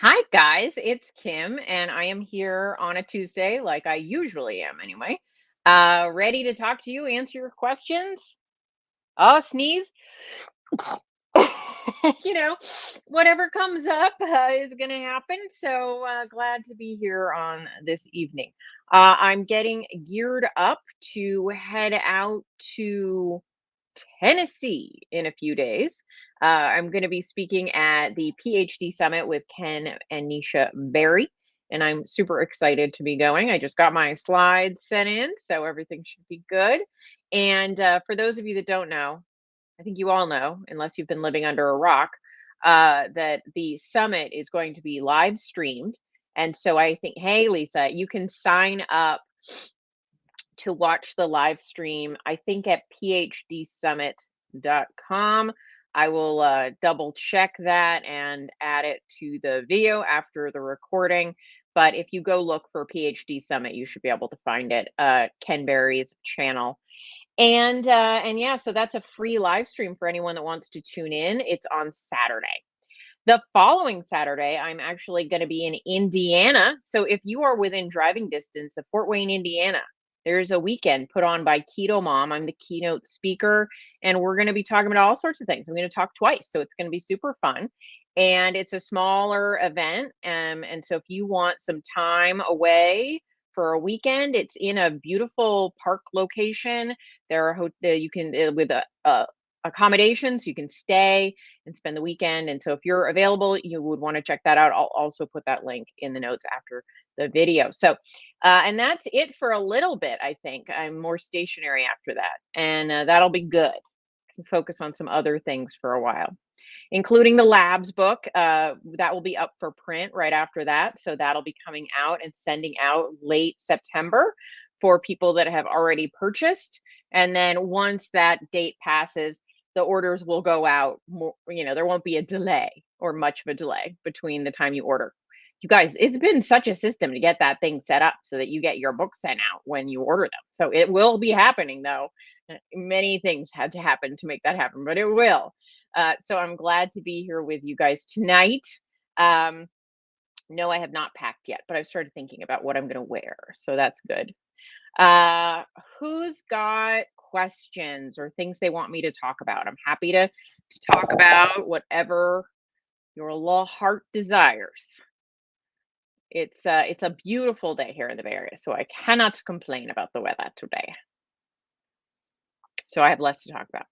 Hi, guys. It's Kim, and I am here on a Tuesday, like I usually am anyway. Ready to talk to you, answer your questions. Oh, sneeze. you know, Whatever comes up is going to happen. So glad to be here on this evening. I'm getting geared up to head out to Tennessee in a few days. I'm going to be speaking at the PhD Summit with Ken and Nisha Berry, and I'm super excited to be going. I just got my slides sent in, so everything should be good. And for those of you that don't know, I think you all know, unless you've been living under a rock, that the summit is going to be live streamed. And so I think, hey, Lisa, you can sign up to watch the live stream, I think at phdsummit.com. I will double check that and add it to the video after the recording. But if you go look for PhD Summit, you should be able to find it. Ken Berry's channel. And yeah, so that's a free live stream for anyone that wants to tune in. It's on Saturday. The following Saturday, I'm actually going to be in Indiana. So if you are within driving distance of Fort Wayne, Indiana, there's a weekend put on by Keto Mom. I'm the keynote speaker, and we're going to be talking about all sorts of things. I'm going to talk twice, so it's going to be super fun. And it's a smaller event. And so if you want some time away for a weekend, it's in a beautiful park location. There are you can with a accommodations, you can stay and spend the weekend. And so if you're available, you would want to check that out. I'll also put that link in the notes after the video. So, and that's it for a little bit, I think. I'm more stationary after that. And that'll be good. Can focus on some other things for a while, including the labs book. That will be up for print right after that. So that'll be coming out and sending out late September for people that have already purchased. And then once that date passes, the orders will go out more, there won't be a delay or much of a delay between the time you order. You guys, it's been such a system to get that thing set up so that you get your book sent out when you order them. So it will be happening though. Many things had to happen to make that happen, but it will. So I'm glad to be here with you guys tonight. Um, no, I have not packed yet, but I've started thinking about what I'm going to wear. So that's good. Uh, who's got questions or things they want me to talk about? I'm happy to talk about whatever your heart desires. It's a beautiful day here in the Bay Area, so I cannot complain about the weather today. So I have less to talk about.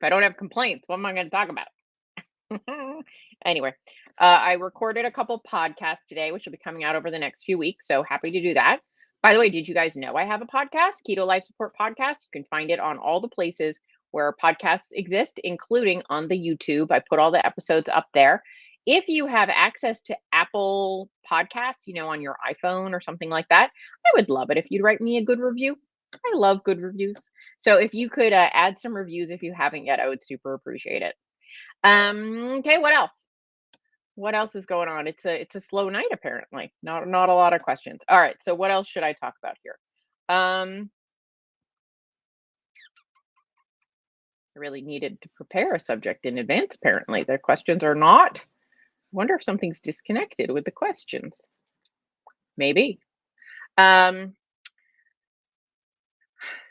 If I don't have complaints, what am I going to talk about? Anyway, I recorded a couple podcasts today, which will be coming out over the next few weeks. So happy to do that. By the way, did you guys know I have a podcast, Keto Life Support Podcast? You can find it on all the places where podcasts exist, including on the YouTube. I put all the episodes up there. If you have access to Apple Podcasts, on your iPhone or something like that, I would love it if you'd write me a good review. I love good reviews. So if you could add some reviews if you haven't yet, I would super appreciate it. Okay, what else? What else is going on? It's a slow night apparently. Not a lot of questions. All right, so what else should I talk about here? I really needed to prepare a subject in advance apparently. The questions are not. I wonder if something's disconnected with the questions. Maybe. Um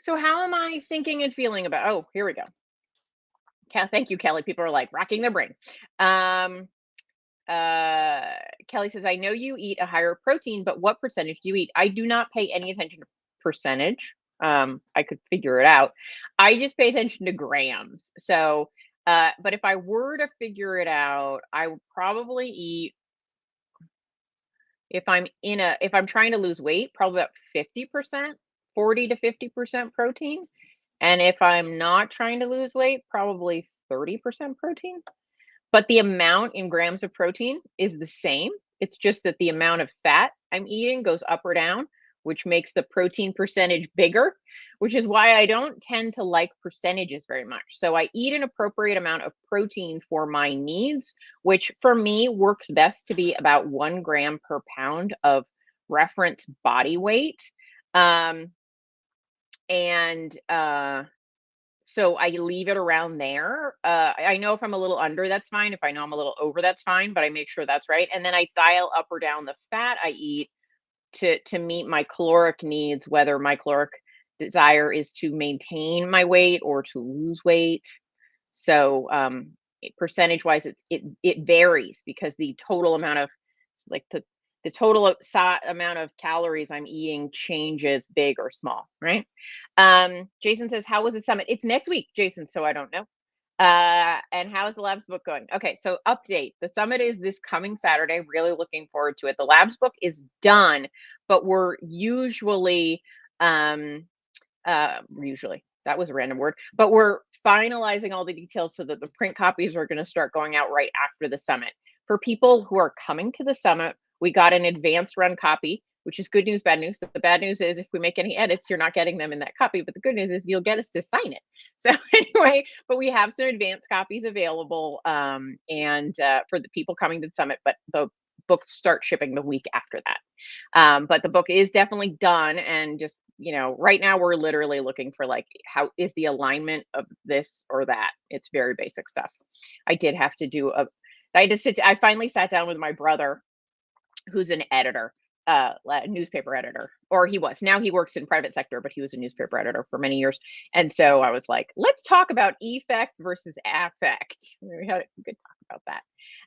so how am I thinking and feeling about here we go. Thank you, Kelly. People are like racking their brain. Um Kelly says, I know you eat a higher protein, but what percentage do you eat? I do not pay any attention to percentage. I could figure it out. I just pay attention to grams. So, but if I were to figure it out, I would probably eat, if I'm trying to lose weight, probably about 50%, 40 to 50% protein. And if I'm not trying to lose weight, probably 30% protein. But the amount in grams of protein is the same. It's just that the amount of fat I'm eating goes up or down, which makes the protein percentage bigger, which is why I don't tend to like percentages very much. So I eat an appropriate amount of protein for my needs, which for me works best to be about 1 gram per pound of reference body weight. And So I leave it around there. I know if I'm a little under, that's fine. If I know I'm a little over, that's fine, but I make sure that's right. And then I dial up or down the fat I eat to meet my caloric needs, whether my caloric desire is to maintain my weight or to lose weight. So, percentage-wise, it varies because the total amount of like the total amount of calories I'm eating changes big or small, right? Jason says, "How was the summit?" It's next week, Jason, so I don't know. And how is the labs book going? Okay, so update. The summit is this coming Saturday. Really looking forward to it. The labs book is done, but we're um usually that was a random word, but we're finalizing all the details so that the print copies are going to start going out right after the summit. For people who are coming to the summit, we got an advanced run copy, which is good news, bad news. The bad news is if we make any edits, you're not getting them in that copy, but the good news is you'll get us to sign it. So anyway, but we have some advanced copies available, and for the people coming to the summit, but the books start shipping the week after that. But the book is definitely done, and just, right now we're literally looking for like how is the alignment of this or that. It's very basic stuff. I did have to do a I had to sit I finally sat down with my brother, who's an editor, newspaper editor, or he was. Now he works in private sector, but he was a newspaper editor for many years. And so I was like, let's talk about effect versus affect. We had a good talk about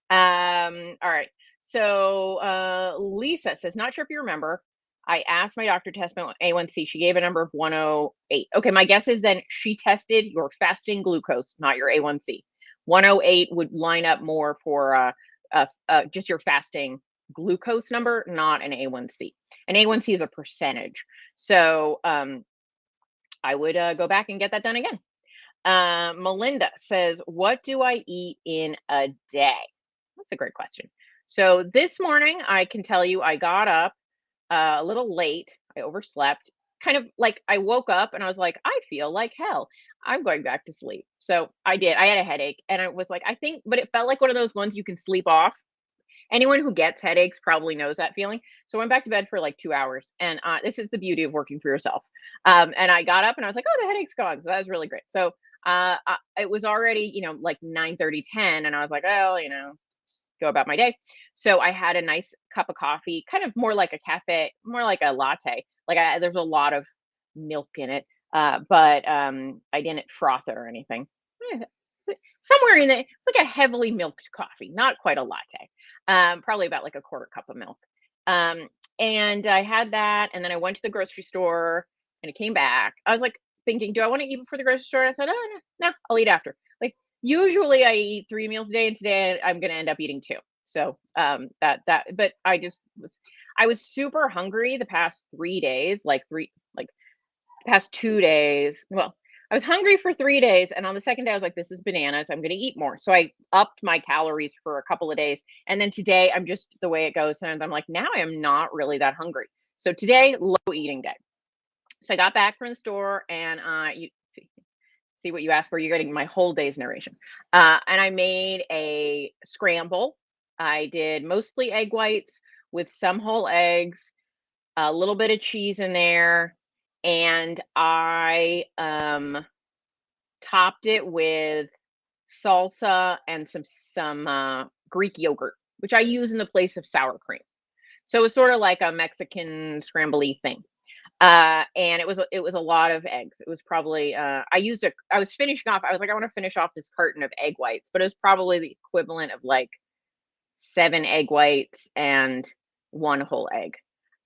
that. All right. So Lisa says, not sure if you remember. I asked my doctor to test my A1C. She gave a number of 108. Okay, my guess is then she tested your fasting glucose, not your A1C. 108 would line up more for just your fasting glucose number, not an A1C. An A1C is a percentage. So I would go back and get that done again. Melinda says, what do I eat in a day? That's a great question. So this morning, I can tell you I got up a little late. I overslept. Kind of like I woke up and I was like, I feel like hell. I'm going back to sleep. So I did. I had a headache and I was like, I think, but it felt like one of those ones you can sleep off. Anyone who gets headaches probably knows that feeling. So I went back to bed for like 2 hours. And this is the beauty of working for yourself. And I got up and I was like, oh, the headache's gone. So that was really great. So it was already, like 9:30, 10. And I was like, oh, go about my day. So I had a nice cup of coffee, kind of more like a cafe, more like a latte. Like there's a lot of milk in it, but I didn't froth it or anything. Eh, Somewhere in it, it's like a heavily milked coffee, not quite a latte. Probably about like a quarter cup of milk. Um, and I had that, and then I went to the grocery store, and I came back. I was like thinking, do I want to eat before the grocery store? I thought, oh no, I'll eat after. Like usually I eat 3 meals a day, and today I'm gonna end up eating 2. So, but I was super hungry the past 3 days, like past 2 days. Well, I was hungry for 3 days, and on the second day, I was like, "This is bananas. I'm gonna eat more." So I upped my calories for a couple of days, and then today, I'm just the way it goes, and I'm like, "Now I am not really that hungry." So today, low eating day. So I got back from the store, and you see what you asked for. You're getting my whole day's narration. And I made a scramble. I did mostly egg whites with some whole eggs, a little bit of cheese in there, and I topped it with salsa and some Greek yogurt, which I use in the place of sour cream. So it's sort of like a Mexican scrambley thing. And it was a lot of eggs. It was probably I was finishing off. I was like, I want to finish off this carton of egg whites, but it was probably the equivalent of like 7 egg whites and 1 whole egg.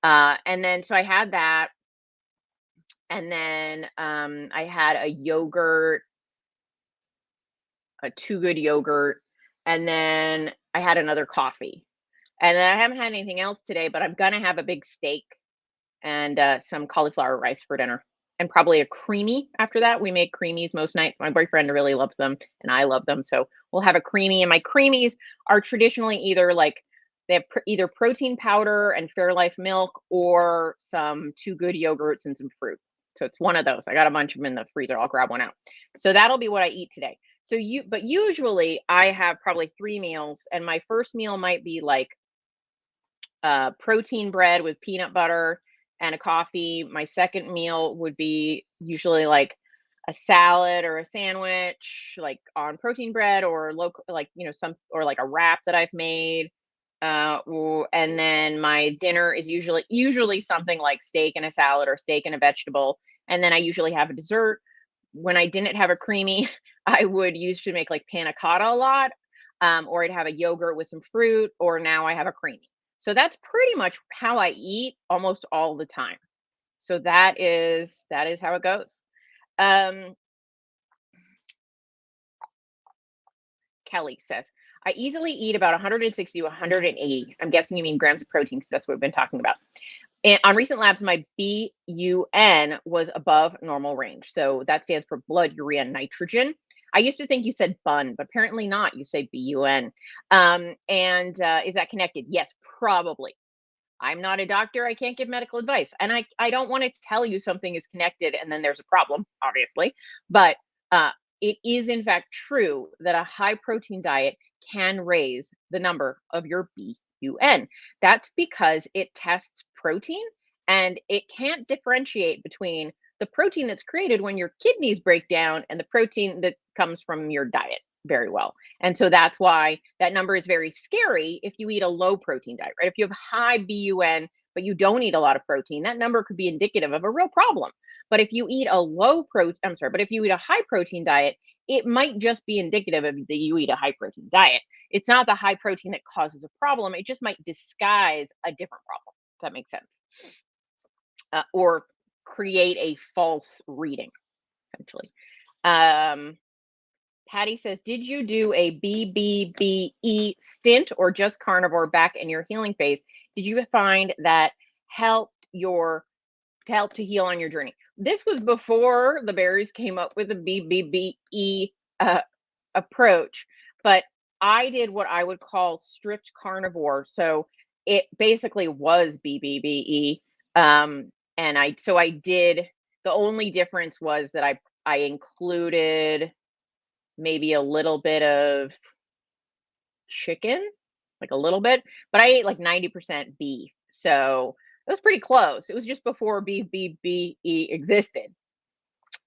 And then so I had that, and then I had a yogurt, a Too Good yogurt, and then I had another coffee. And then I haven't had anything else today, but I'm gonna have a big steak and some cauliflower rice for dinner, and probably a creamy after that. We make creamies most nights. My boyfriend really loves them, and I love them, so we'll have a creamy. And my creamies are traditionally either like they have either protein powder and Fairlife milk, or some Too Good yogurts and some fruit. So it's one of those. I got a bunch of them in the freezer. I'll grab one out. So that'll be what I eat today. But usually I have probably 3 meals, and my first meal might be like protein bread with peanut butter and a coffee. My second meal would be usually like a salad or a sandwich, like on protein bread or local, like, some, or like a wrap that I've made. And then my dinner is usually something like steak and a salad or steak and a vegetable. And then I usually have a dessert. When I didn't have a creamy, I would used to make like panna cotta a lot, or I'd have a yogurt with some fruit, or now I have a creamy. So that's pretty much how I eat almost all the time. So that is how it goes. Um, Kelly says, I easily eat about 160 to 180. I'm guessing you mean grams of protein because that's what we've been talking about. And on recent labs, my BUN was above normal range. So that stands for blood urea nitrogen. I used to think you said bun, but apparently not. You say BUN. And is that connected? Yes, probably. I'm not a doctor. I can't give medical advice. And I don't want to tell you something is connected and then there's a problem, obviously. But uh, it is, in fact, true that a high protein diet can raise the number of your BUN. That's because it tests protein and it can't differentiate between the protein that's created when your kidneys break down and the protein that comes from your diet very well. And so that's why that number is very scary if you eat a low protein diet, right? If you have high BUN, but you don't eat a lot of protein, that number could be indicative of a real problem. But if you eat a but if you eat a high protein diet, it might just be indicative of that you eat a high protein diet. It's not the high protein that causes a problem. It just might disguise a different problem. If that makes sense. Or create a false reading, essentially. Um, Patty says, did you do a BBBE stint or just carnivore back in your healing phase? Did you find that helped your to help to heal on your journey? This was before the berries came up with a BBBE approach, but I did what I would call strict carnivore. So it basically was BBBE. And I did, the only difference was that I included maybe a little bit of chicken, like a little bit, but I ate like 90% beef. So it was pretty close. It was just before BBBE existed.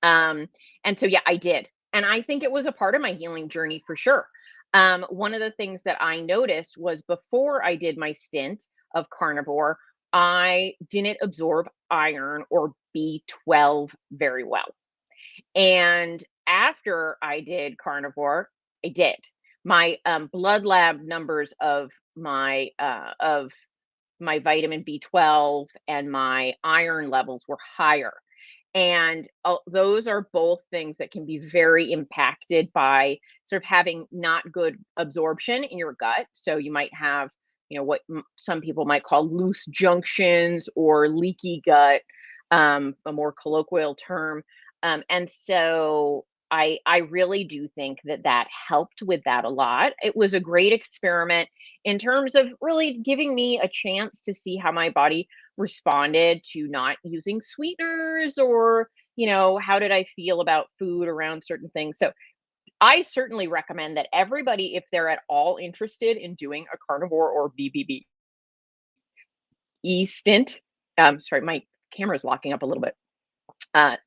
And so, yeah, I did. And I think it was a part of my healing journey for sure. One of the things that I noticed was before I did my stint of carnivore, I didn't absorb iron or B12 very well. And after I did carnivore, I did. My blood lab numbers of my vitamin B12 and my iron levels were higher. And those are both things that can be very impacted by sort of having not good absorption in your gut. So you might have, what some people might call loose junctions or leaky gut, a more colloquial term. And so I really do think that helped with that a lot. It was a great experiment in terms of really giving me a chance to see how my body responded to not using sweeteners, or how did I feel about food around certain things. So I certainly recommend that everybody, if they're at all interested in doing a carnivore or BBB stint, sorry, my camera's locking up a little bit.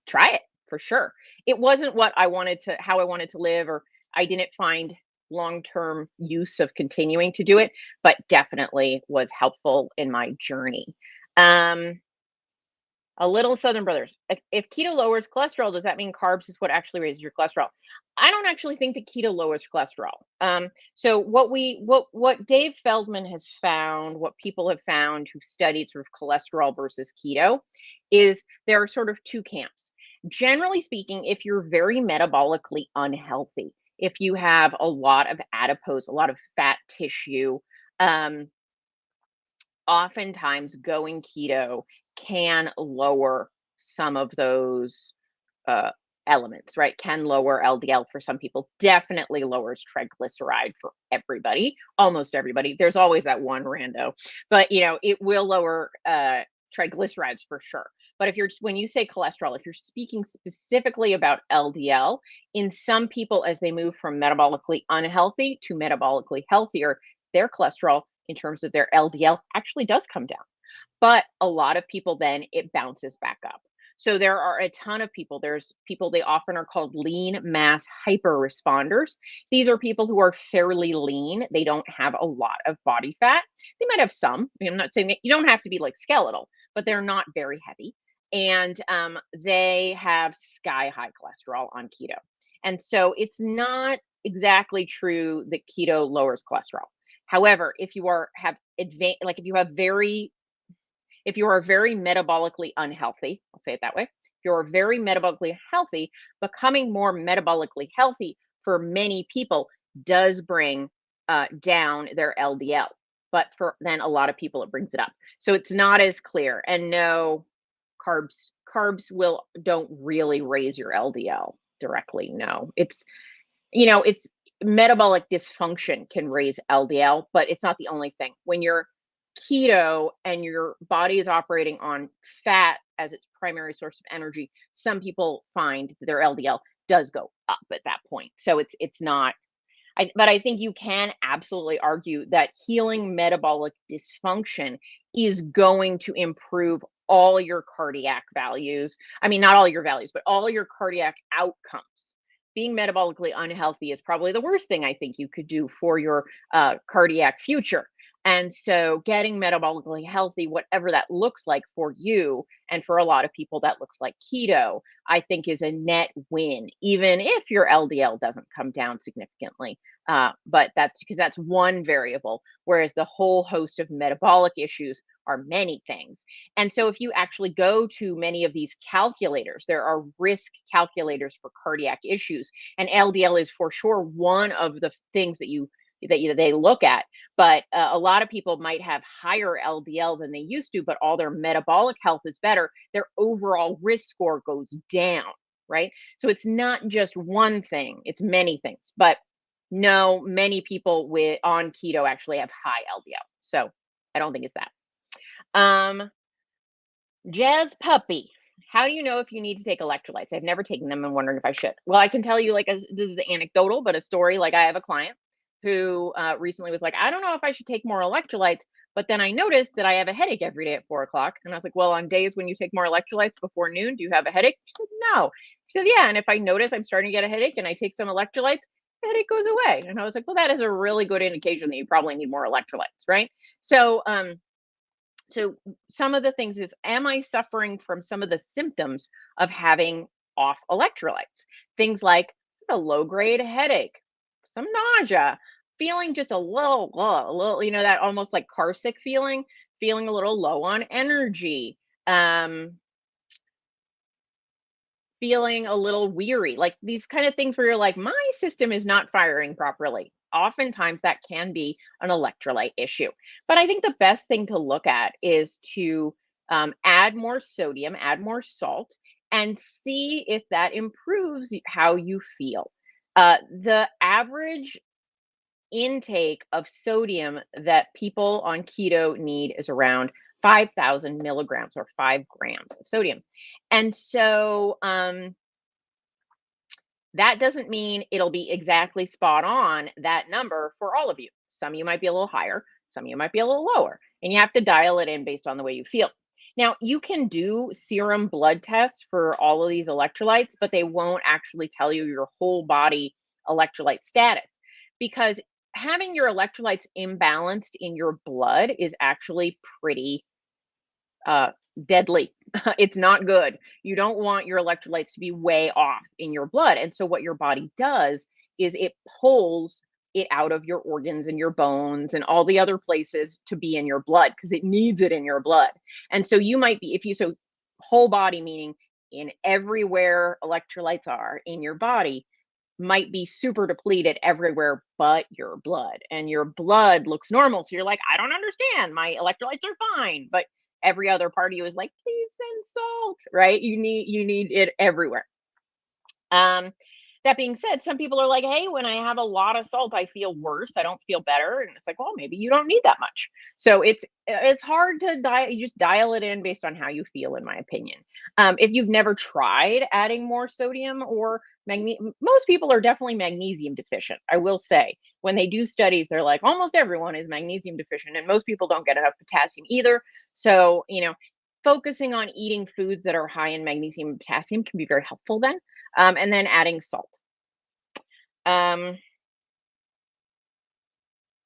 Try it for sure. It wasn't how I wanted to live, or I didn't find long-term use of continuing to do it, but definitely was helpful in my journey. Um, a little Southern Brothers. If keto lowers cholesterol, does that mean carbs is what actually raises your cholesterol? I don't actually think that keto lowers cholesterol. So what Dave Feldman has found, what people have found who've studied sort of cholesterol versus keto, is there are sort of two camps. Generally speaking, if you're very metabolically unhealthy, if you have a lot of adipose, a lot of fat tissue, um, oftentimes going keto can lower some of those uh, elements, right? Can lower LDL for some people, definitely lowers triglyceride for everybody, almost everybody. There's always that one rando, but it will lower triglycerides for sure. But when you say cholesterol, if you're speaking specifically about LDL, in some people, as they move from metabolically unhealthy to metabolically healthier, their cholesterol in terms of their LDL actually does come down. But a lot of people, then it bounces back up. So there are a ton of people. There's people, they often are called lean mass hyper responders. These are people who are fairly lean. They don't have a lot of body fat. They might have some. I mean, I'm not saying that you don't have to be like skeletal, but they're not very heavy. And they have sky high cholesterol on keto. And so it's not exactly true that keto lowers cholesterol. However, if you are have advanced, like if you are very metabolically unhealthy, I'll say it that way. If you're very metabolically healthy, becoming more metabolically healthy for many people does bring down their LDL. But for then a lot of people, it brings it up. So it's not as clear. And no, carbs will don't really raise your LDL directly. No, it's metabolic dysfunction can raise LDL, but it's not the only thing. When you're keto and your body is operating on fat as its primary source of energy, some people find that their LDL does go up at that point. So it's not but I think you can absolutely argue that healing metabolic dysfunction is going to improve all your cardiac values. I mean, not all your values, but all your cardiac outcomes. Being metabolically unhealthy is probably the worst thing I think you could do for your cardiac future. And so, getting metabolically healthy, whatever that looks like for you, and for a lot of people, that looks like keto, I think is a net win, even if your LDL doesn't come down significantly. But that's because that's one variable, whereas the whole host of metabolic issues are many things. And so, if you actually go to many of these calculators, there are risk calculators for cardiac issues, and LDL is for sure one of the things they look at. But a lot of people might have higher LDL than they used to, but all their metabolic health is better. Their overall risk score goes down, right? So it's not just one thing; it's many things. But no, many people with on keto actually have high LDL. So I don't think it's that. Um, Jazz Puppy. How do you know if you need to take electrolytes? I've never taken them and wondering if I should. Well, I can tell you, like, this is anecdotal, but a story. Like, I have a client who recently was like, I don't know if I should take more electrolytes, but then I noticed that I have a headache every day at 4 o'clock. And I was like, well, on days when you take more electrolytes before noon, do you have a headache? She said, no. She said, yeah. And if I notice I'm starting to get a headache and I take some electrolytes, the headache goes away. And I was like, well, that is a really good indication that you probably need more electrolytes, right? So some of the things is, am I suffering from some of the symptoms of having off electrolytes? Things like a low grade headache, some nausea, feeling just a little, that almost like car sick feeling, feeling a little low on energy, um, feeling a little weary, like these kind of things where you're like, my system is not firing properly. Oftentimes that can be an electrolyte issue. But I think the best thing to look at is to add more sodium, add more salt, and see if that improves how you feel. The average intake of sodium that people on keto need is around 5,000 milligrams or 5 grams of sodium. And so that doesn't mean it'll be exactly spot on that number for all of you. Some of you might be a little higher, some of you might be a little lower, and you have to dial it in based on the way you feel. Now, you can do serum blood tests for all of these electrolytes, but they won't actually tell you your whole body electrolyte status, because having your electrolytes imbalanced in your blood is actually pretty uh, deadly. It's not good. You don't want your electrolytes to be way off in your blood. And so, what your body does is it pulls it out of your organs and your bones and all the other places to be in your blood because it needs it in your blood. And so, you might be, if you so whole body, meaning in everywhere electrolytes are in your body, might be super depleted everywhere but your blood. And your blood looks normal. So you're like, I don't understand. My electrolytes are fine. But every other part of you is like, please send salt, right? You need it everywhere. Um, that being said, some people are like, hey, when I have a lot of salt, I feel worse. I don't feel better. And it's like, well, maybe you don't need that much. So it's hard to you just dial it in based on how you feel, in my opinion. If you've never tried adding more sodium or magnesium, most people are definitely magnesium deficient. I will say, when they do studies, they're like, almost everyone is magnesium deficient, and most people don't get enough potassium either. So, focusing on eating foods that are high in magnesium and potassium can be very helpful then. And then adding salt. Um,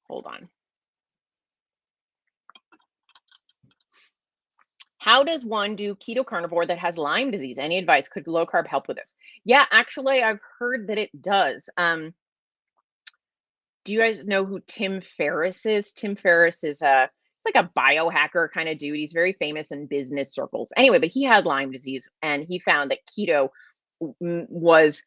hold on. How does one do keto carnivore that has Lyme disease? Any advice? Could low carb help with this? Yeah, actually, I've heard that it does. Do you guys know who Tim Ferriss is? Tim Ferriss is it's like a biohacker kind of dude. He's very famous in business circles. Anyway, but he had Lyme disease and he found that keto was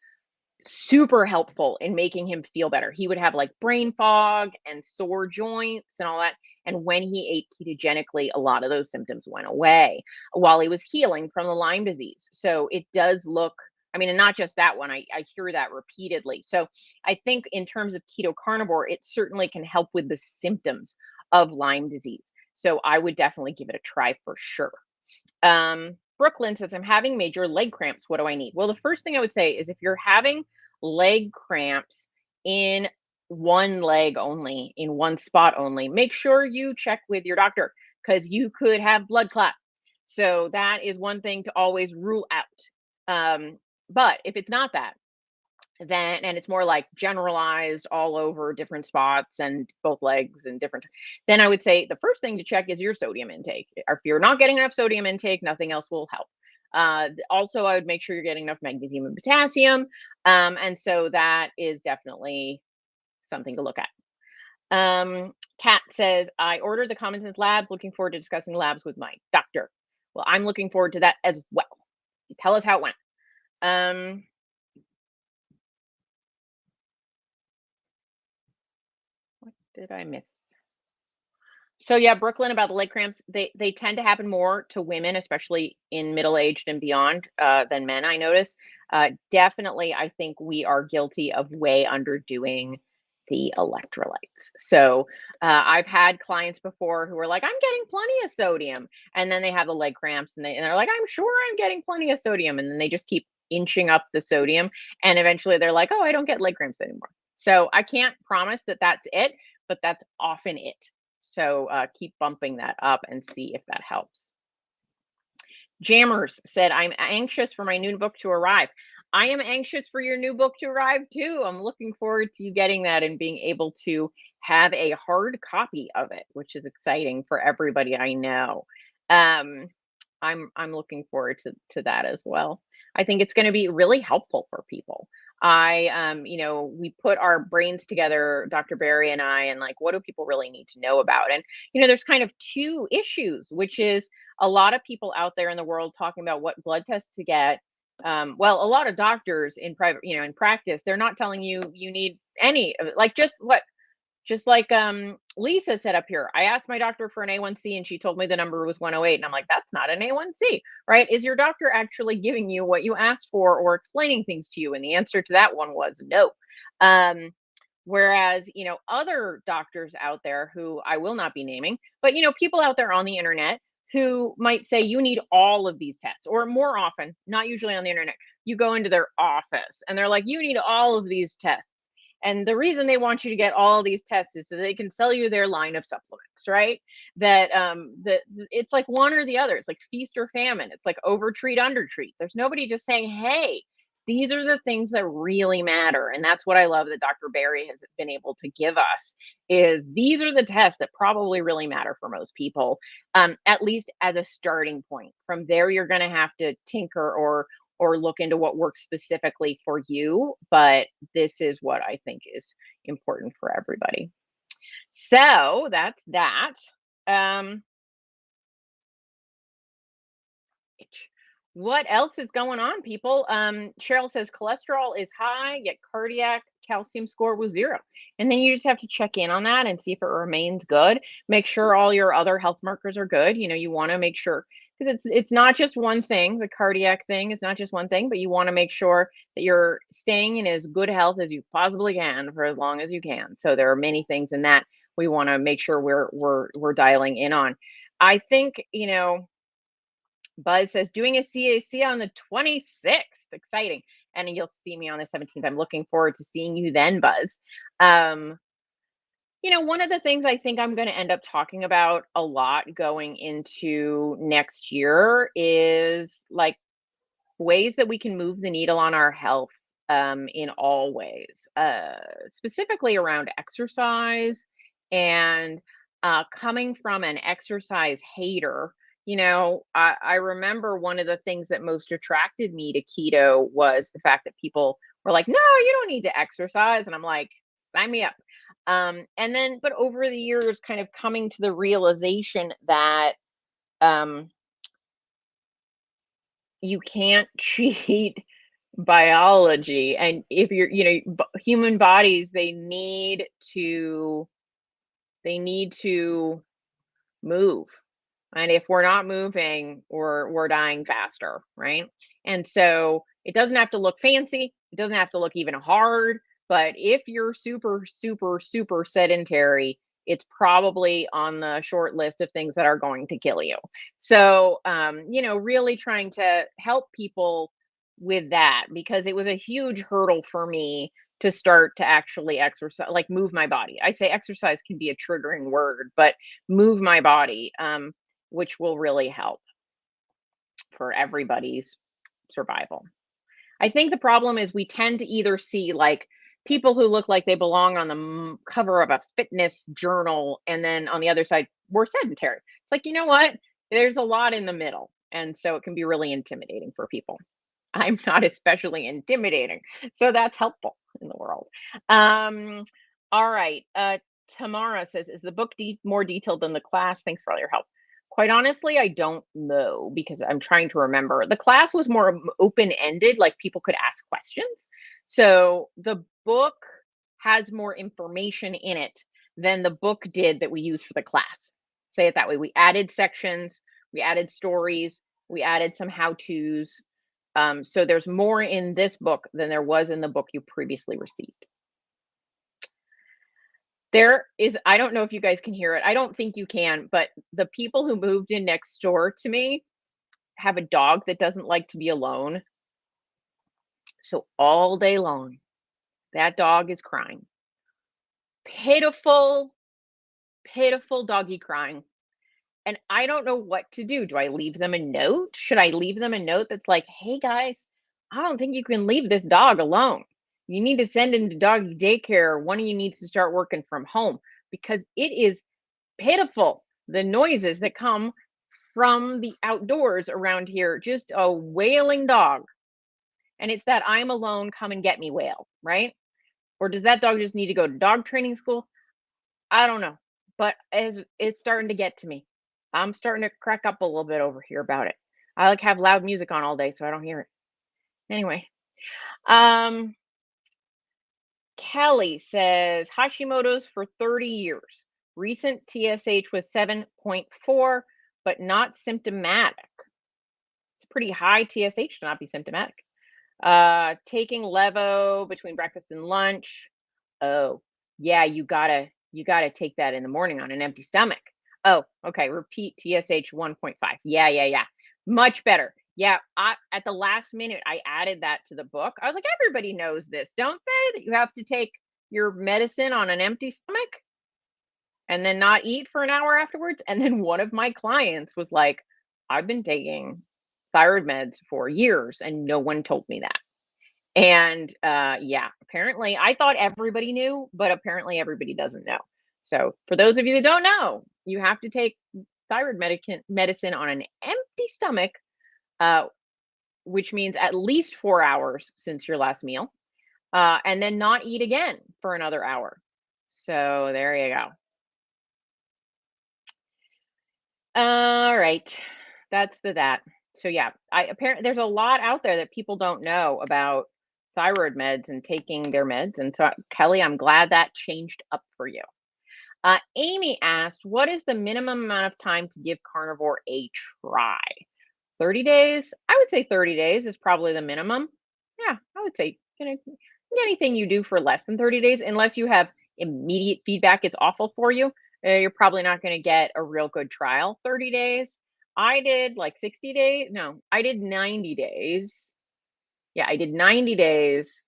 super helpful in making him feel better. He would have like brain fog and sore joints and all that. And when he ate ketogenically, a lot of those symptoms went away while he was healing from the Lyme disease. So it does look, I mean, and not just that one, I hear that repeatedly. So I think in terms of keto carnivore, it certainly can help with the symptoms of Lyme disease. So I would definitely give it a try for sure. Brooklyn says, I'm having major leg cramps. What do I need? Well, the first thing I would say is if you're having leg cramps in one leg only, in one spot only, make sure you check with your doctor because you could have blood clot. So that is one thing to always rule out. But if it's not that, then and it's more like generalized all over different spots and both legs and different, then I would say the first thing to check is your sodium intake. If you're not getting enough sodium intake, nothing else will help. Also, I would make sure you're getting enough magnesium and potassium. And so that is definitely something to look at. Kat says, I ordered the Common Sense Labs, looking forward to discussing labs with my doctor. Well, I'm looking forward to that as well. Tell us how it went. What did I miss? So yeah, Brooklyn about the leg cramps, they tend to happen more to women, especially in middle aged and beyond, than men. I notice. Definitely, I think we are guilty of way underdoing the electrolytes. So I've had clients before who are like, "I'm getting plenty of sodium," and then they have the leg cramps, and they're like, "I'm sure I'm getting plenty of sodium," and then they just keep inching up the sodium, and eventually they're like, "Oh, I don't get leg cramps anymore." So I can't promise that that's it, but that's often it. So keep bumping that up and see if that helps. Jammers said, I'm anxious for my new book to arrive. I am anxious for your new book to arrive too. I'm looking forward to you getting that and being able to have a hard copy of it, which is exciting for everybody I know. Um, I'm looking forward to that as well. I think it's going to be really helpful for people. We put our brains together, Dr. Barry and I, and like, what do people really need to know about? And there's kind of two issues, which is a lot of people out there in the world talking about what blood tests to get. Well, a lot of doctors in private, in practice, they're not telling you you need any of it. Like just like Lisa said up here, I asked my doctor for an A1C and she told me the number was 108. And I'm like, that's not an A1C, right? Is your doctor actually giving you what you asked for or explaining things to you? And the answer to that one was no. Whereas, other doctors out there who I will not be naming, but, people out there on the internet who might say you need all of these tests, or more often, not usually on the internet, you go into their office and they're like, you need all of these tests. And the reason they want you to get all these tests is so they can sell you their line of supplements, right? That it's like one or the other. It's like feast or famine. It's like overtreat, undertreat. There's nobody just saying, hey, these are the things that really matter. And that's what I love that Dr. Barry has been able to give us is these are the tests that probably really matter for most people, at least as a starting point. From there, you're going to have to tinker or look into what works specifically for you. But this is what I think is important for everybody. So that's that. Um, what else is going on, people? Cheryl says cholesterol is high, yet cardiac calcium score was 0. And then you just have to check in on that and see if it remains good. Make sure all your other health markers are good. You want to make sure because it's not just one thing. The cardiac thing is not just one thing, but you want to make sure that you're staying in as good health as you possibly can for as long as you can. So there are many things in that we want to make sure we're dialing in on. I think, Buzz says, doing a CAC on the 26th. Exciting. And you'll see me on the 17th. I'm looking forward to seeing you then, Buzz. One of the things I think I'm going to end up talking about a lot going into next year is like ways that we can move the needle on our health in all ways, specifically around exercise and coming from an exercise hater. I remember one of the things that most attracted me to keto was the fact that people were like, no, you don't need to exercise. And I'm like, sign me up. And then, but over the years, kind of coming to the realization that um, you can't cheat biology. And if human bodies, they need to move. And if we're not moving, we're dying faster, right? And so it doesn't have to look fancy, it doesn't have to look even hard, but if you're super, super, super sedentary, it's probably on the short list of things that are going to kill you. So, really trying to help people with that because it was a huge hurdle for me to start to actually exercise, like move my body. I say exercise can be a triggering word, but move my body. Which will really help for everybody's survival. I think the problem is we tend to either see like people who look like they belong on the cover of a fitness journal, and then on the other side, we're sedentary. It's like, you know what? There's a lot in the middle. And so it can be really intimidating for people. I'm not especially intimidating. So that's helpful in the world. Um, all right. Tamara says, is the book more detailed than the class? Thanks for all your help. Quite honestly, I don't know because I'm trying to remember. The class was more open ended, like people could ask questions. So the book has more information in it than the book did that we used for the class. Say it that way. We added sections, we added stories, we added some how to's. So there's more in this book than there was in the book you previously received. There is, I don't know if you guys can hear it. I don't think you can, but the people who moved in next door to me have a dog that doesn't like to be alone. So all day long, that dog is crying. Pitiful, pitiful doggy crying. And I don't know what to do. Do I leave them a note? Should I leave them a note that's like, hey guys, I don't think you can leave this dog alone. You need to send him to doggy daycare. One of you needs to start working from home because it is pitiful, the noises that come from the outdoors around here. Just a wailing dog. And it's that I'm alone, come and get me wail, right? Or does that dog just need to go to dog training school? I don't know. But as it's starting to get to me. I'm starting to crack up a little bit over here about it. I like have loud music on all day so I don't hear it. Anyway, um Kelly says Hashimoto's for 30 years. Recent TSH was 7.4, but not symptomatic. It's a pretty high TSH to not be symptomatic. Taking Levo between breakfast and lunch. Oh, yeah, you gotta take that in the morning on an empty stomach. Oh, okay. Repeat TSH 1.5. Yeah, yeah, yeah. Much better. Yeah, at the last minute I added that to the book. I was like, everybody knows this, don't they? That you have to take your medicine on an empty stomach and then not eat for an hour afterwards. And then one of my clients was like, I've been taking thyroid meds for years and no one told me that. And yeah, apparently I thought everybody knew, but apparently everybody doesn't know. So for those of you that don't know, you have to take thyroid medicine on an empty stomach, uh, which means at least 4 hours since your last meal, and then not eat again for another hour. So there you go. All right. That's that. So yeah, I apparently there's a lot out there that people don't know about thyroid meds and taking their meds. And so Kelly, I'm glad that changed up for you. Amy asked, what is the minimum amount of time to give carnivore a try? 30 days? I would say 30 days is probably the minimum. Yeah, I would say anything you do for less than 30 days, unless you have immediate feedback, it's awful for you. You're probably not going to get a real good trial. 30 days. I did like 60 days. No, I did 90 days. Yeah, I did 90 days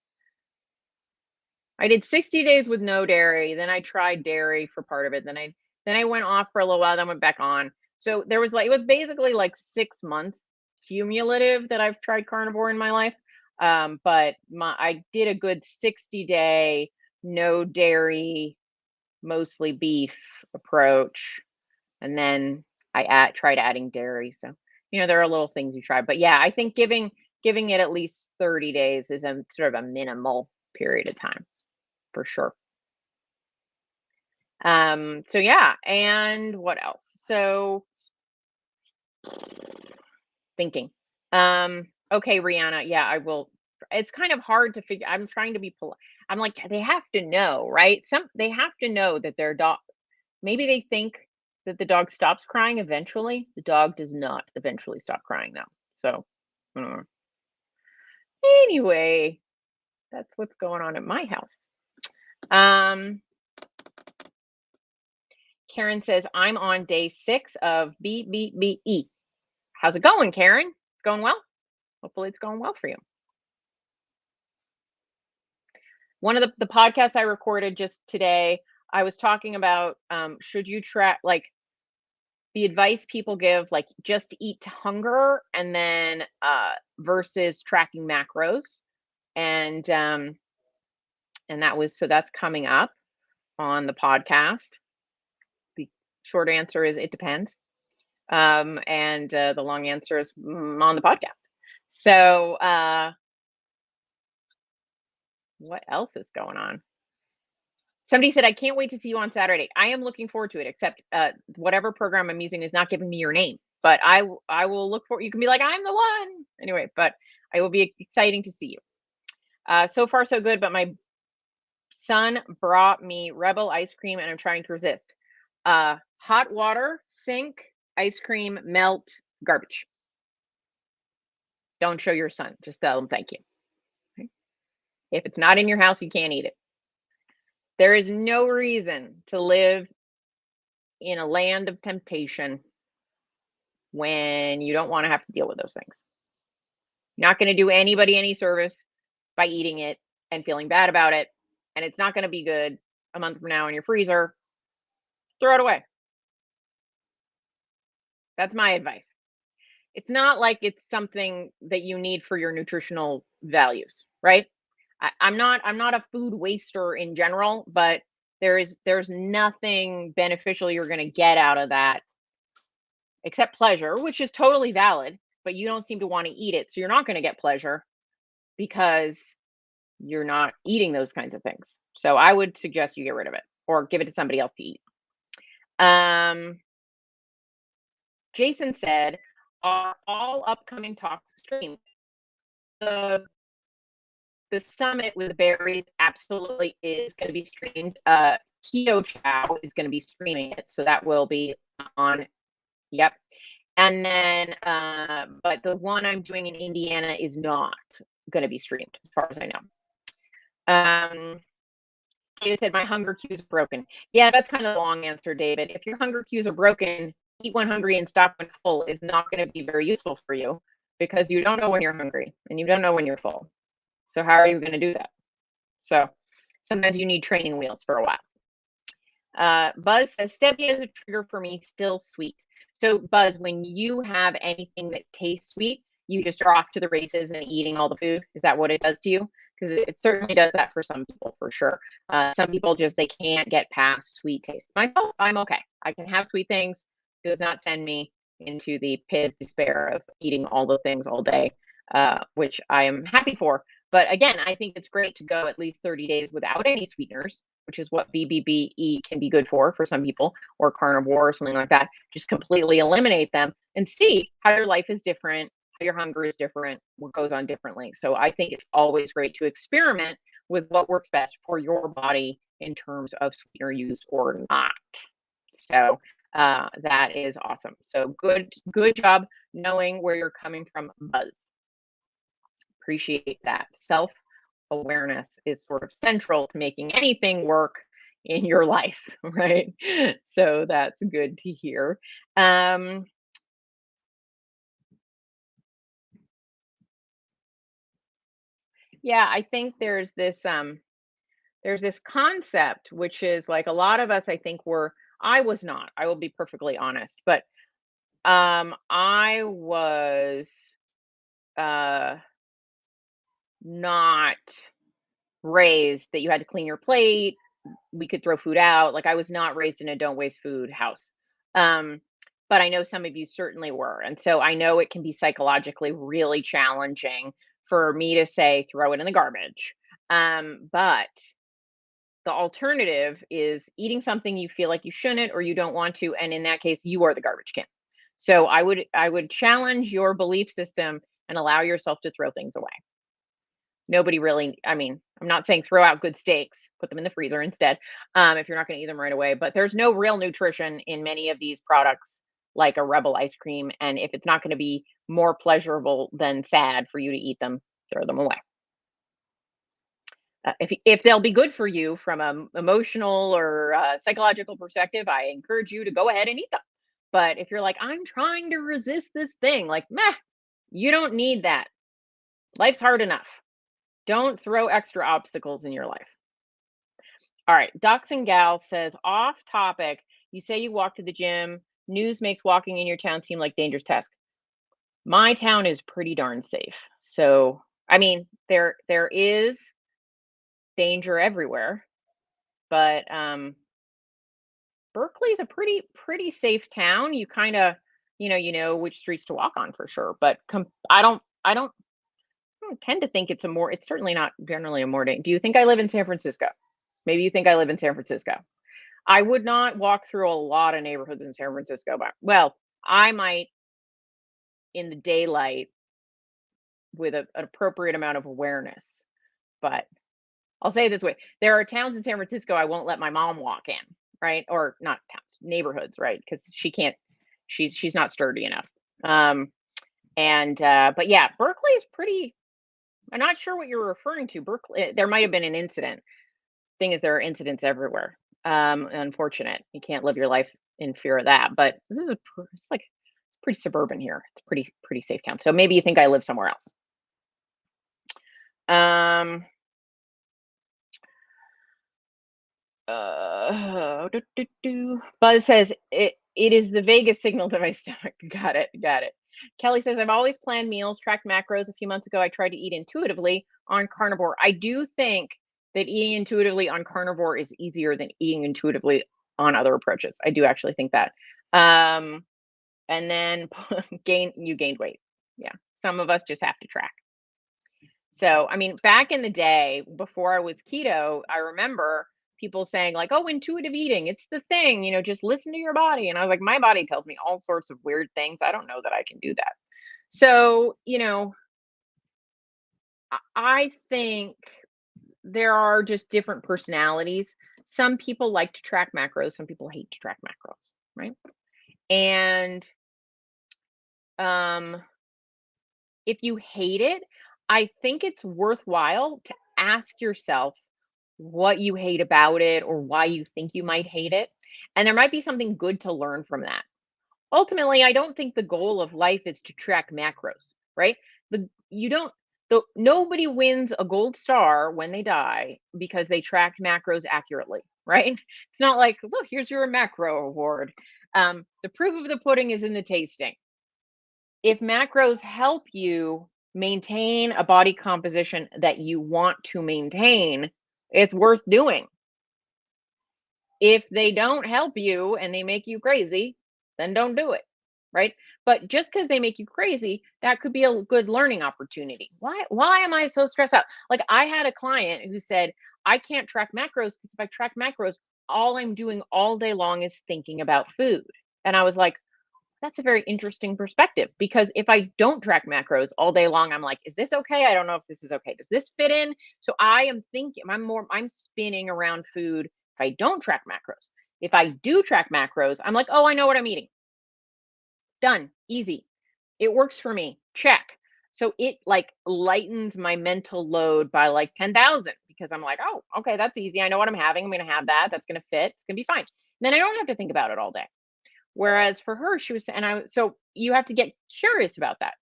I did 60 days with no dairy, then I tried dairy for part of it, then I went off for a little while, then went back on. So there was like it was basically like 6 months cumulative that I've tried carnivore in my life. But I did a good 60-day no dairy, mostly beef approach, and then tried adding dairy. So, there are little things you try. But yeah, I think giving it at least 30 days is a sort of a minimal period of time for sure. So yeah, and what else? So thinking. Okay, Rihanna, yeah, I will. It's kind of hard to figure. I'm trying to be polite. I'm like, they have to know, right? They have to know that their dog, maybe they think that the dog stops crying eventually. The dog does not eventually stop crying though. So, uh, anyway, that's what's going on at my house. Um, Karen says, I'm on day 6 of BBBE. How's it going, Karen? It's going well? Hopefully it's going well for you. One of the podcasts I recorded just today, I was talking about, should you track like the advice people give, like just eat to hunger and then versus tracking macros. And that's coming up on the podcast. The short answer is it depends. And the long answer is on the podcast. So what else is going on? Somebody said, I can't wait to see you on Saturday. I am looking forward to it, except whatever program I'm using is not giving me your name. But I will look for, you can be like, I'm the one. Anyway, but it will be exciting to see you. So far, so good. But my son brought me Rebel ice cream and I'm trying to resist. Hot water, sink, ice cream, melt, garbage. Don't show your son. Just tell him thank you. Okay? If it's not in your house, you can't eat it. There is no reason to live in a land of temptation when you don't want to have to deal with those things. Not going to do anybody any service by eating it and feeling bad about it. And it's not going to be good a month from now in your freezer. Throw it away. That's my advice. It's not like it's something that you need for your nutritional values, right? I'm not a food waster in general, but there's nothing beneficial you're going to get out of that except pleasure, which is totally valid, but you don't seem to want to eat it. So you're not going to get pleasure because you're not eating those kinds of things. So I would suggest you get rid of it or give it to somebody else to eat. Jason said, are all upcoming talks streamed? The the summit with the berries absolutely is going to be streamed. Keto Chow is going to be streaming it, so that will be on. Yep. And then, but the one I'm doing in Indiana is not going to be streamed, as far as I know. David said, my hunger cues are broken. Yeah, that's kind of a long answer, David. If your hunger cues are broken, eat when hungry and stop when full is not going to be very useful for you because you don't know when you're hungry and you don't know when you're full. So how are you going to do that? So sometimes you need training wheels for a while. Buzz says, stevia is a trigger for me, still sweet. So Buzz, when you have anything that tastes sweet, you just are off to the races and eating all the food. Is that what it does to you? Because it certainly does that for some people, for sure. Some people they can't get past sweet taste. Myself, I'm okay. I can have sweet things. It does not send me into the pit of despair of eating all the things all day, which I am happy for. But again, I think it's great to go at least 30 days without any sweeteners, which is what BBBE can be good for some people, or carnivore or something like that. Just completely eliminate them and see how your life is different, how your hunger is different, what goes on differently. So I think it's always great to experiment with what works best for your body in terms of sweetener use or not. So that is awesome. So good job knowing where you're coming from, Buzz. Appreciate that. Self awareness is sort of central to making anything work in your life, right? So that's good to hear. Yeah, I think there's there's this concept, which is like a lot of us, I think, were, I was not, I will be perfectly honest, but I was uh not raised that you had to clean your plate, we could throw food out. Like I was not raised in a don't waste food house. Um, but I know some of you certainly were. And so I know it can be psychologically really challenging for me to say throw it in the garbage. But the alternative is eating something you feel like you shouldn't or you don't want to, and in that case you are the garbage can. So I would challenge your belief system and allow yourself to throw things away. Nobody really, I mean, I'm not saying throw out good steaks, put them in the freezer instead, if you're not gonna eat them right away, but there's no real nutrition in many of these products, like a Rebel ice cream, and if it's not gonna be more pleasurable than sad for you to eat them, throw them away. If they'll be good for you from an emotional or, psychological perspective, I encourage you to go ahead and eat them. But if you're like, "I'm trying to resist this thing," like, meh, you don't need that. Life's hard enough. Don't throw extra obstacles in your life. All right. Ducks and Gal says, off topic. You say you walk to the gym. News makes walking in your town seem like dangerous task. My town is pretty darn safe. So, I mean, there is danger everywhere, but Berkeley's a pretty safe town. You kind of, you know which streets to walk on for sure. But I don't tend to think it's certainly not generally a more do you think I live in San Francisco? Maybe you think I live in San Francisco. I would not walk through a lot of neighborhoods in San Francisco, but well, I might in the daylight with an appropriate amount of awareness. But I'll say it this way: there are towns in San Francisco I won't let my mom walk in, right? Or not towns, neighborhoods, right? Because she can't, she's not sturdy enough. Um, and but yeah, Berkeley is pretty. I'm not sure what you're referring to. Berkeley, there might have been an incident. Thing is, there are incidents everywhere. Unfortunate. You can't live your life in fear of that. But this is it's like pretty suburban here. It's pretty safe town. So maybe you think I live somewhere else. Um. Buzz says it is the Vegas signal to my stomach. Got it. Got it. Kelly says I've always planned meals, tracked macros. A few months ago, I tried to eat intuitively on carnivore. I do think that eating intuitively on carnivore is easier than eating intuitively on other approaches. I do actually think that. Um, and then you gained weight. Yeah, some of us just have to track. So, I mean, back in the day, before I was keto, I remember people saying, like, oh, intuitive eating, it's the thing, just listen to your body. And I was like, my body tells me all sorts of weird things. I don't know that I can do that. So, I think there are just different personalities. Some people like to track macros, some people hate to track macros, right? And um if you hate it, I think it's worthwhile to ask yourself what you hate about it or why you think you might hate it. And there might be something good to learn from that. Ultimately, I don't think the goal of life is to track macros, right? The you don't nobody wins a gold star when they die because they tracked macros accurately, right? It's not like, look, here's your macro award. The proof of the pudding is in the tasting. If macros help you maintain a body composition that you want to maintain, it's worth doing. If they don't help you and they make you crazy, then don't do it, right? But just because they make you crazy, that could be a good learning opportunity. Why am I so stressed out? Like I had a client who said, I can't track macros because if I track macros, all I'm doing all day long is thinking about food. And I was like, that's a very interesting perspective because if I don't track macros all day long, I'm like, is this okay? I don't know if this is okay. Does this fit in? So I am thinking, I'm spinning around food if I don't track macros. If I do track macros, I'm like, oh, I know what I'm eating. Done. Easy. It works for me. Check. So it like lightens my mental load by like 10,000 because I'm like, oh, okay, that's easy. I know what I'm having. I'm going to have that. That's going to fit. It's going to be fine. Then I don't have to think about it all day. Whereas for her, she was, and I, so you have to get curious about that.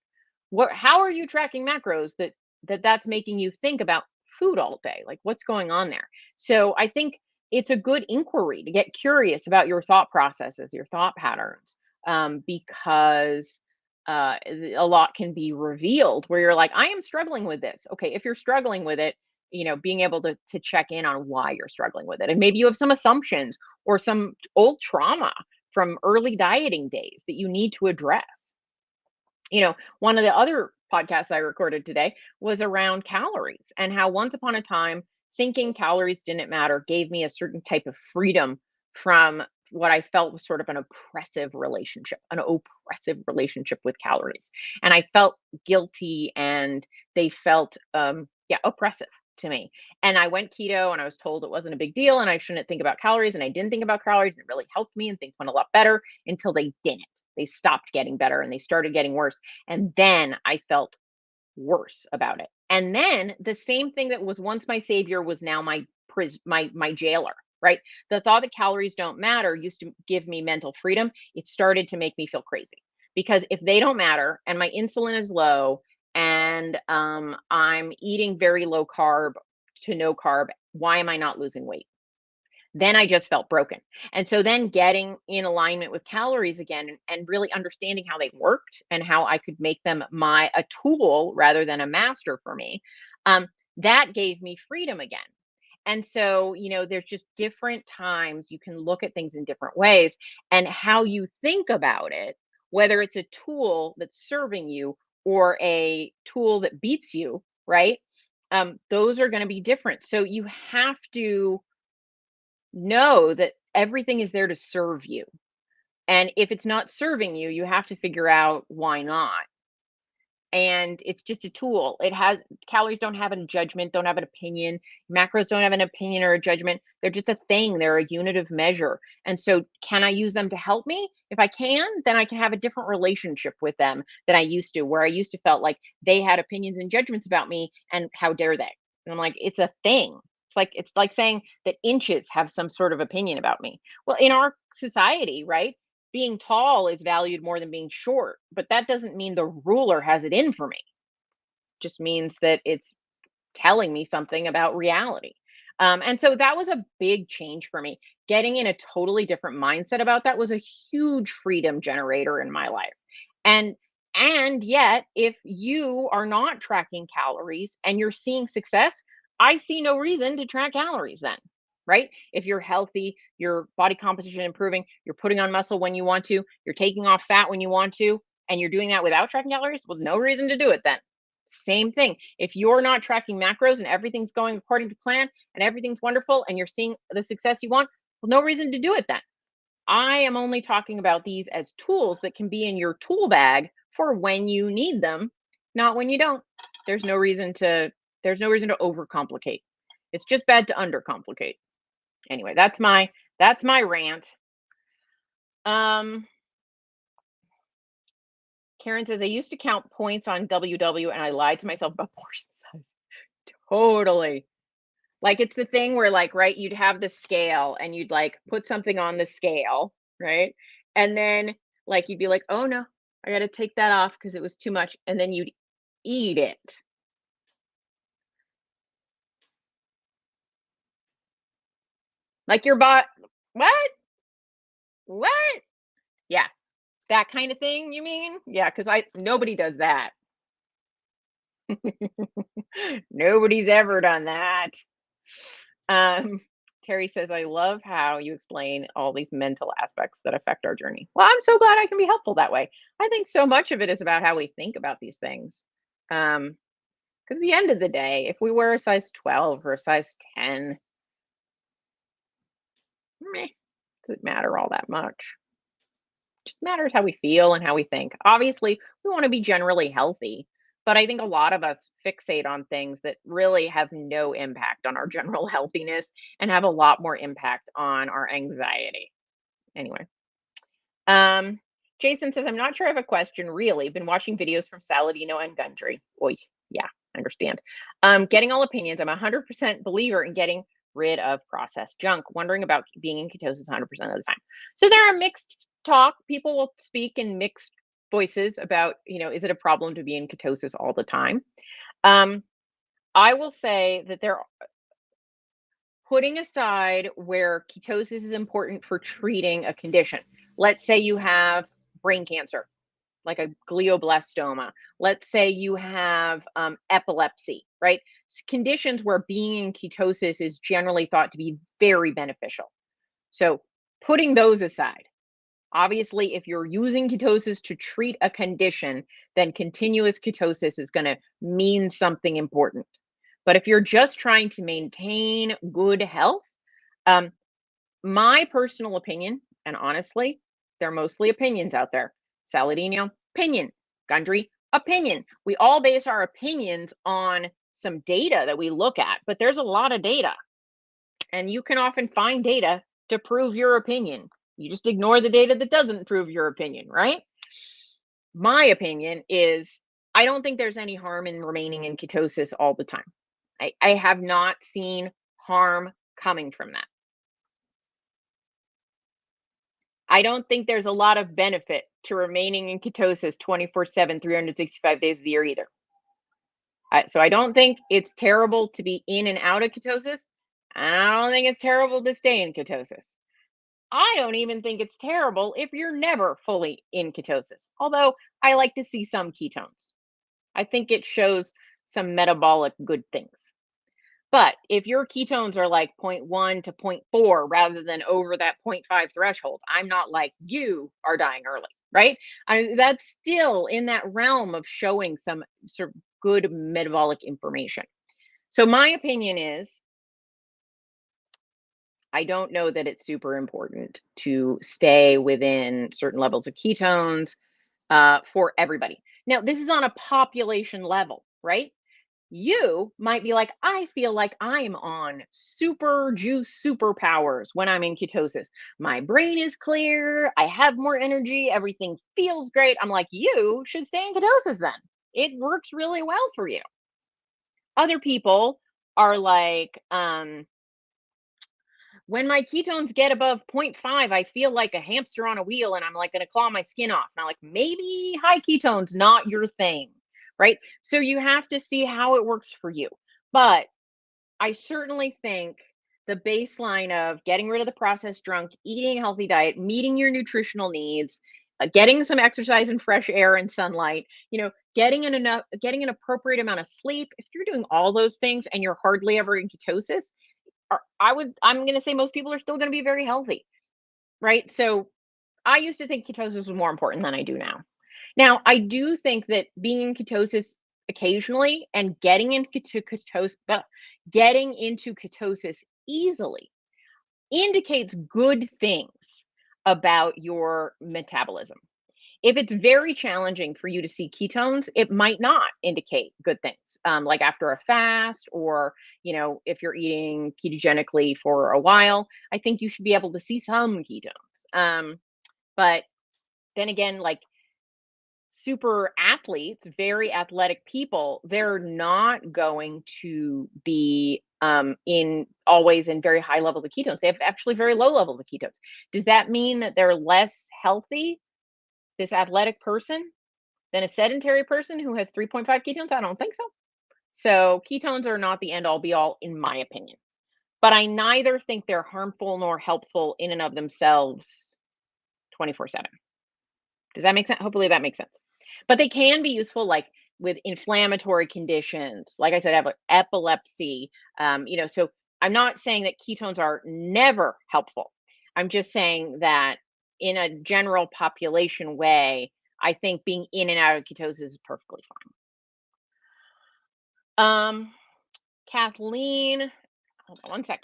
How are you tracking macros that's making you think about food all day? Like, what's going on there? So I think it's a good inquiry to get curious about your thought processes, your thought patterns, because a lot can be revealed where you're like, I am struggling with this. Okay, if you're struggling with it, being able to check in on why you're struggling with it, and maybe you have some assumptions or some old trauma from early dieting days that you need to address. One of the other podcasts I recorded today was around calories and how once upon a time, thinking calories didn't matter gave me a certain type of freedom from what I felt was sort of an oppressive relationship with calories. And I felt guilty and they felt, yeah, oppressive to me. And I went keto and I was told it wasn't a big deal and I shouldn't think about calories. And I didn't think about calories and it really helped me and things went a lot better until they didn't. They stopped getting better and they started getting worse. And then I felt worse about it. And then the same thing that was once my savior was now my jailer, right? The thought that calories don't matter used to give me mental freedom. It started to make me feel crazy because if they don't matter and my insulin is low and I'm eating very low carb to no carb, why am I not losing weight? Then I just felt broken. And so then getting in alignment with calories again and really understanding how they worked and how I could make them a tool rather than a master for me, that gave me freedom again. And so, there's just different times you can look at things in different ways and how you think about it, whether it's a tool that's serving you or a tool that beats you, right? Those are going to be different. So you have to know that everything is there to serve you. And if it's not serving you, you have to figure out why not. And it's just a tool. Calories don't have a judgment, don't have an opinion. Macros don't have an opinion or a judgment. They're just a thing. They're a unit of measure. And so can I use them to help me? If I can, then I can have a different relationship with them than I used to, where I used to felt like they had opinions and judgments about me and how dare they? And I'm like, it's a thing. It's like saying that inches have some sort of opinion about me. Well, in our society, right? Being tall is valued more than being short, but that doesn't mean the ruler has it in for me. Just means that it's telling me something about reality. And so that was a big change for me. Getting in a totally different mindset about that was a huge freedom generator in my life. And and yet, if you are not tracking calories and you're seeing success, I see no reason to track calories then, right? If you're healthy, your body composition improving, you're putting on muscle when you want to, you're taking off fat when you want to, and you're doing that without tracking calories, well, no reason to do it then. Same thing. If you're not tracking macros and everything's going according to plan and everything's wonderful and you're seeing the success you want, well, no reason to do it then. I am only talking about these as tools that can be in your tool bag for when you need them, not when you don't. There's no reason to there's no reason to overcomplicate. It's just bad to undercomplicate. Anyway, that's my rant. Um Karen says I used to count points on WW and I lied to myself about portion size. Totally. Like, it's the thing where, like, right, you'd have the scale and you'd, like, put something on the scale, right? And then, like, you'd be like, "Oh, no, I gotta take that off because it was too much," and then you'd eat it. Like, your bot "What? What?" Yeah, that kinda thing, you mean? Yeah, because I nobody does that. Nobody's ever done that. Um, Terry says, I love how you explain all these mental aspects that affect our journey. Well, I'm so glad I can be helpful that way. I think so much of it is about how we think about these things. Because at the end of the day, if we wear a size 12 or a size 10, meh, doesn't matter all that much. Just matters how we feel and how we think. Obviously, we want to be generally healthy, but I think a lot of us fixate on things that really have no impact on our general healthiness and have a lot more impact on our anxiety. Anyway, um, Jason says, I'm not sure I have a question really. Been watching videos from Saladino and Gundry. Oy, yeah, I understand. Getting all opinions. I'm a 100% believer in getting rid of processed junk. Wondering about being in ketosis 100% of the time. So there are mixed talk. People will speak in mixed voices about, is it a problem to be in ketosis all the time? Um, I will say that they're putting aside where ketosis is important for treating a condition. Let's say you have brain cancer, like a glioblastoma. Let's say you have epilepsy, right? Conditions where being in ketosis is generally thought to be very beneficial. So, putting those aside, obviously, if you're using ketosis to treat a condition, then continuous ketosis is going to mean something important. But if you're just trying to maintain good health, um, my personal opinion, and honestly, they're mostly opinions out there. Saladino, opinion. Gundry, opinion. We all base our opinions on some data that we look at, but there's a lot of data, and you can often find data to prove your opinion. You just ignore the data that doesn't prove your opinion, right? My opinion is I don't think there's any harm in remaining in ketosis all the time. I have not seen harm coming from that. I don't think there's a lot of benefit to remaining in ketosis 24/7, 365 days of the year either. So I don't think it's terrible to be in and out of ketosis. And I don't think it's terrible to stay in ketosis. I don't even think it's terrible if you're never fully in ketosis. Although I like to see some ketones. I think it shows some metabolic good things. But if your ketones are like zero point 0.1 to zero point 0.4 rather than over that zero point 0.5 threshold, I'm not like you are dying early, right? That's still in that realm of showing some sort of good metabolic information. So my opinion is I don't know that it's super important to stay within certain levels of ketones for everybody. Now, this is on a population level, right? You might be like, I feel like I'm on super juice superpowers when I'm in ketosis. My brain is clear. I have more energy. Everything feels great. I'm like, you should stay in ketosis then. It works really well for you. Other people are like, when my ketones get above zero point 0.5, I feel like a hamster on a wheel and I'm like going to claw my skin off. And I'm like, maybe high ketones, not your thing. Right. So you have to see how it works for you. But I certainly think the baseline of getting rid of the processed junk, eating a healthy diet, meeting your nutritional needs, getting some exercise and fresh air and sunlight, getting an appropriate amount of sleep. If you're doing all those things and you're hardly ever in ketosis, I'm going to say most people are still going to be very healthy, right? So I used to think ketosis was more important than I do now. Now, I do think that being in ketosis occasionally and getting into ketosis easily indicates good things about your metabolism. If it's very challenging for you to see ketones, it might not indicate good things, like after a fast or, if you're eating ketogenically for a while, I think you should be able to see some ketones. But then again, like super athletes, very athletic people, they're not going to be in always in very high levels of ketones. They have actually very low levels of ketones. Does that mean that they're less healthy, this athletic person, than a sedentary person who has 3.5 ketones? I don't think so. So ketones are not the end all be all, in my opinion. But I neither think they're harmful nor helpful in and of themselves 24/7. Does that make sense? Hopefully that makes sense. But they can be useful, like with inflammatory conditions. Like I said, I have epilepsy. So I'm not saying that ketones are never helpful. I'm just saying that in a general population way, I think being in and out of ketosis is perfectly fine. Kathleen, hold on one sec.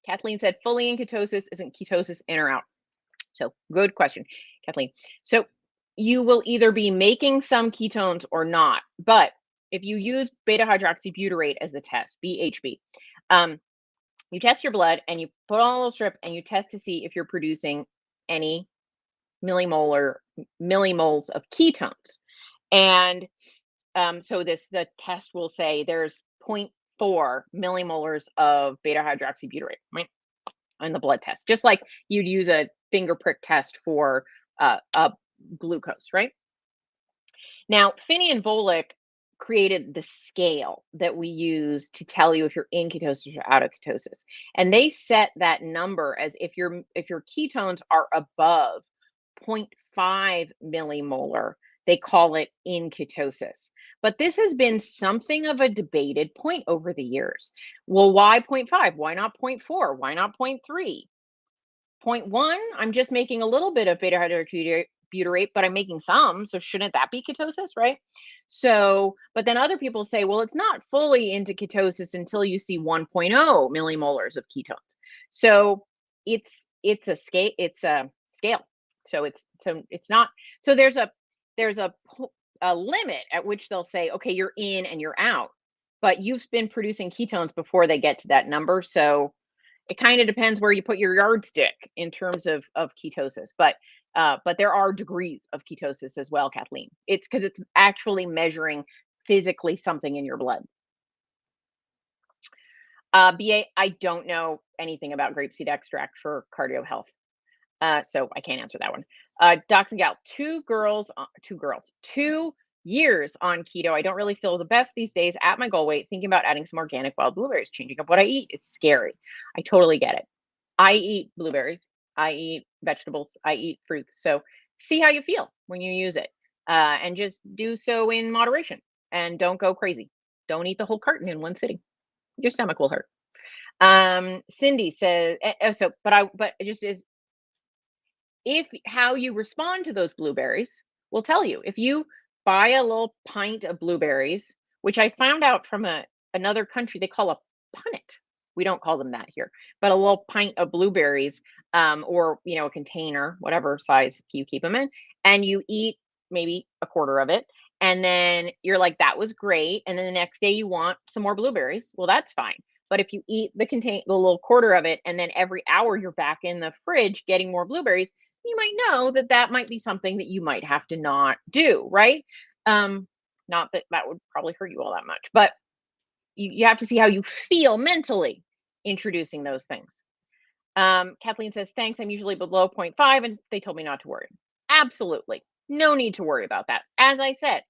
Kathleen said, fully in ketosis isn't ketosis in or out? So good question, Kathleen. So you will either be making some ketones or not. But if you use beta hydroxybutyrate as the test, BHB, you test your blood and you put on a little strip and you test to see if you're producing any millimoles of ketones. And so the test will say there's 0.4 millimolars of beta hydroxybutyrate, right? On the blood test, just like you'd use a finger prick test for glucose, right? Now, Finney and Volek created the scale that we use to tell you if you're in ketosis or out of ketosis. And they set that number as if your ketones are above 0.5 millimolar, they call it in ketosis. But this has been something of a debated point over the years. Well, why 0.5? Why not 0.4? Why not 0.3? 0.1, I'm just making a little bit of beta hydroxybutyrate, but I'm making some. So shouldn't that be ketosis, right? So, but then other people say, well, it's not fully into ketosis until you see 1.0 millimolars of ketones. So it's a scale. It's a scale. So it's not. So there's a limit at which they'll say, okay, you're in and you're out, but you've been producing ketones before they get to that number. So it kind of depends where you put your yardstick in terms of ketosis, but there are degrees of ketosis as well, Kathleen. It's because it's actually measuring physically something in your blood. BA, I don't know anything about grapeseed extract for cardio health, so I can't answer that one. Docs and gal, 2 years on keto. I don't really feel the best these days at my goal weight. Thinking about adding some organic wild blueberries, changing up what I eat. It's scary. I totally get it. I eat blueberries. I eat vegetables. I eat fruits. So see how you feel when you use it, and just do so in moderation. And don't go crazy. Don't eat the whole carton in one sitting. Your stomach will hurt. Cindy says, but it just is if how you respond to those blueberries will tell you. If you buy a little pint of blueberries, which I found out from another country, they call a punnet. We don't call them that here, but a little pint of blueberries, or a container, whatever size you keep them in, and you eat maybe a quarter of it, and then you're like, "That was great," and then the next day you want some more blueberries. Well, that's fine. But if you eat the little quarter of it, and then every hour you're back in the fridge getting more blueberries, you might know that that might be something that you might have to not do, right? Um, Not that that would probably hurt you all that much, but you have to see how you feel mentally introducing those things. Kathleen says, thanks. I'm usually below zero point 0.5, and they told me not to worry. Absolutely. No need to worry about that. As I said,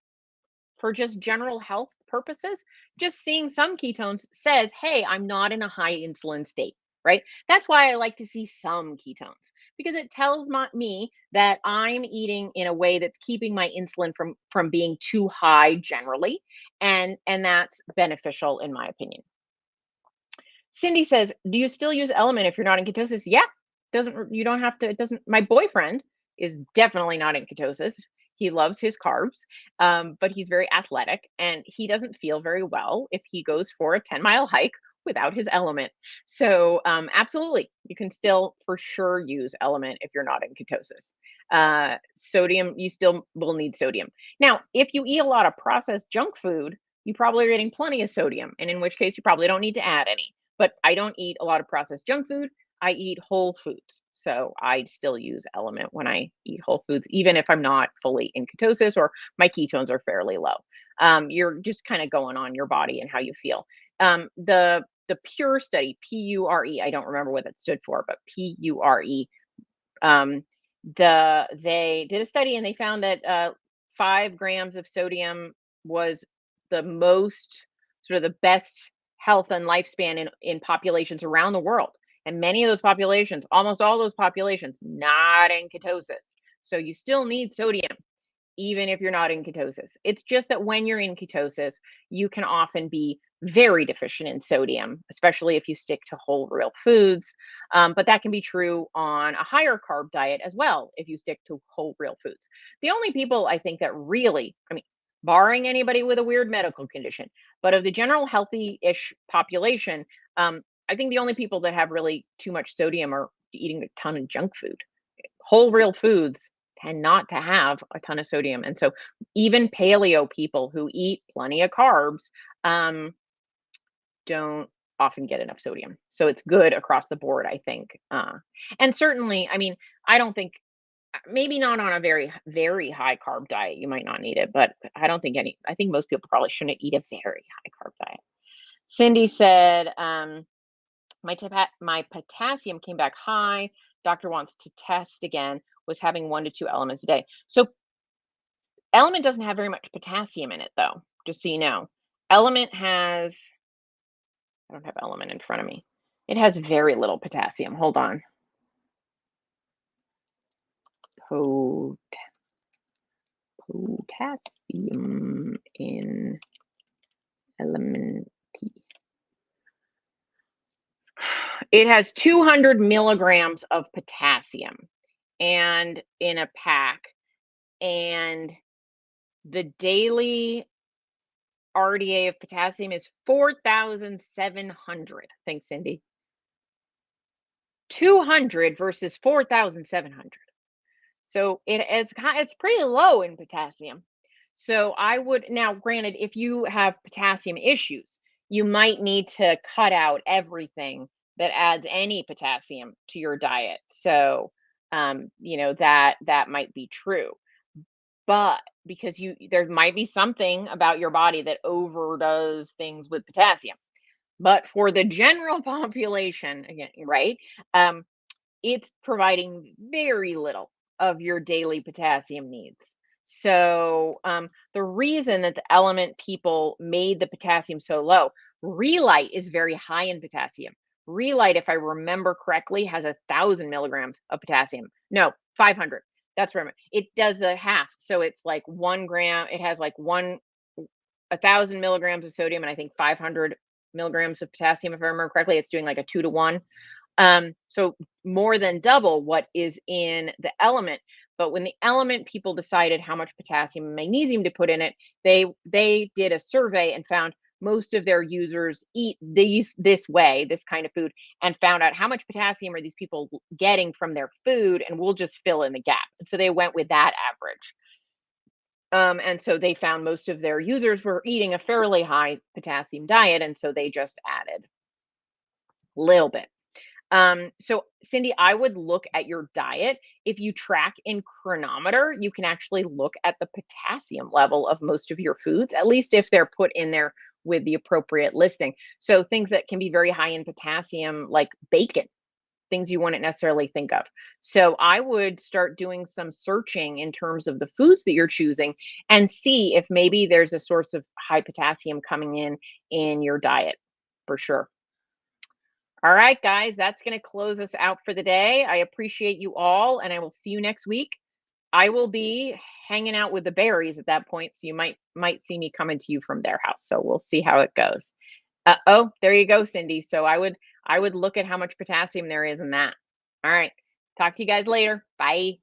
for just general health purposes, just seeing some ketones says, hey, I'm not in a high insulin state, right? That's why I like to see some ketones, because it tells me that I'm eating in a way that's keeping my insulin from being too high generally, and that's beneficial in my opinion. Cindy says, do you still use Element if you're not in ketosis? Yeah. Doesn't You don't have to. It doesn't. My boyfriend is definitely not in ketosis. He loves his carbs, but he's very athletic and he doesn't feel very well if he goes for a 10-mile hike without his Element. So, absolutely, you can still for sure use Element if you're not in ketosis. Sodium, you still will need sodium. Now, if you eat a lot of processed junk food, you probably are getting plenty of sodium, and in which case you probably don't need to add any. But I don't eat a lot of processed junk food. I eat whole foods. So I still use Element when I eat whole foods, even if I'm not fully in ketosis or my ketones are fairly low. You're just kind of going on your body and how you feel. The Pure study, PURE, I don't remember what that stood for, but PURE. Um, they did a study and they found that 5 grams of sodium was the most sort of the best health and lifespan in populations around the world. And many of those populations, almost all those populations, not in ketosis. So you still need sodium, even if you're not in ketosis. It's just that when you're in ketosis, you can often be very deficient in sodium, especially if you stick to whole real foods. But that can be true on a higher carb diet as well, if you stick to whole real foods. The only people I think that really, I mean, barring anybody with a weird medical condition, but of the general healthy ish population, I think the only people that have really too much sodium are eating a ton of junk food. Whole real foods tend not to have a ton of sodium. And so even paleo people who eat plenty of carbs don't often get enough sodium. So it's good across the board, I think. And certainly, I mean, I don't think, maybe not on a very, very high carb diet, you might not need it, but I think most people probably shouldn't eat a very high carb diet. Cindy said, my potassium came back high. Doctor wants to test again. Was having 1 to 2 elements a day. So Element doesn't have very much potassium in it, though. just so you know. Element has, I don't have Element in front of me. It has very little potassium. Hold on. Po- Potassium in Element. It has 200 milligrams of potassium and in a pack, and the daily RDA of potassium is 4,700. Thanks, Cindy. 200 versus 4,700. So it's pretty low in potassium. So I would, now granted, if you have potassium issues, you might need to cut out everything that adds any potassium to your diet. So that might be true. But because there might be something about your body that overdoes things with potassium. But for the general population, again, right? Um, it's providing very little of your daily potassium needs. So, the reason that the Element people made the potassium so low, Relight is very high in potassium. Relight, if I remember correctly, has 1,000 milligrams of potassium. No, 500. That's right. It does the half. So it's like 1 gram. It has like 1,000 milligrams of sodium and I think 500 milligrams of potassium, if I remember correctly. It's doing like a 2 to 1. So more than double what is in the Element. But when the Element people decided how much potassium and magnesium to put in it, they did a survey and found most of their users eat this way, this kind of food, and found out how much potassium are these people getting from their food, and we'll just fill in the gap. And so they went with that average. And so they found most of their users were eating a fairly high potassium diet, and so they just added a little bit. So Cindy, I would look at your diet. If you track in Chronometer, you can actually look at the potassium level of most of your foods, at least if they're put in there with the appropriate listing. So things that can be very high in potassium, like bacon, things you wouldn't necessarily think of. So I would start doing some searching in terms of the foods that you're choosing and see if maybe there's a source of high potassium coming in your diet for sure. All right, guys, that's going to close us out for the day. I appreciate you all, and I will see you next week. I will be hanging out with the berries at that point, so you might see me coming to you from their house. So we'll see how it goes. Oh, there you go, Cindy. So I would look at how much potassium there is in that. All right, talk to you guys later. Bye.